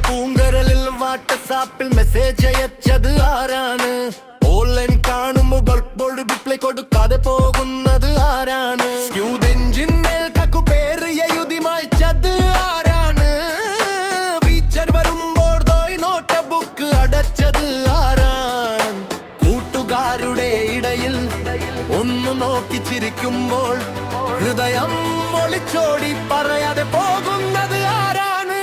പൂങ്കരലിൽ വാട്ട്സാപ്പിൽ message അയച്ചത് ആരാണ്? Online കാണുമ്പോൾ ബോർഡ് ഡിസ്പ്ലേ കൊടുക്കാതെ പോകുന്നത് ആരാണ്? എഞ്ചിന്മേൽ പേര് എഴുതി മായ്ച്ചത് ആരാണ്? ഫീച്ചർ വരുമ്പോൾ നോട്ട് ബുക്ക് അടച്ചത് ആരാണ്? കൂട്ടുകാരുടെ ഇടയിൽ ഒന്ന് നോക്കി ചിരിക്കുമ്പോൾ ഹൃദയം ഒളിച്ചോടി പറയാതെ പോകുന്നത് ആരാണ്?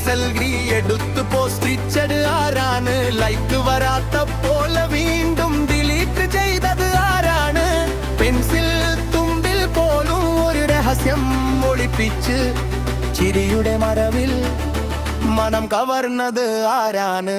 സെൽഫി എടുത്തു പോസ്റ്റിച്ചത് ആരാണ്? ലൈക്ക് വരാത്ത പോലെ വീണ്ടും ഡിലീറ്റ് ചെയ്തത് ആരാണ്? പെൻസിൽ തുമ്പിൽ പോലും ഒരു രഹസ്യം ഒളിപ്പിച്ച് ചിരിയുടെ മറവിൽ മനം കവർന്നത് ആരാണ്?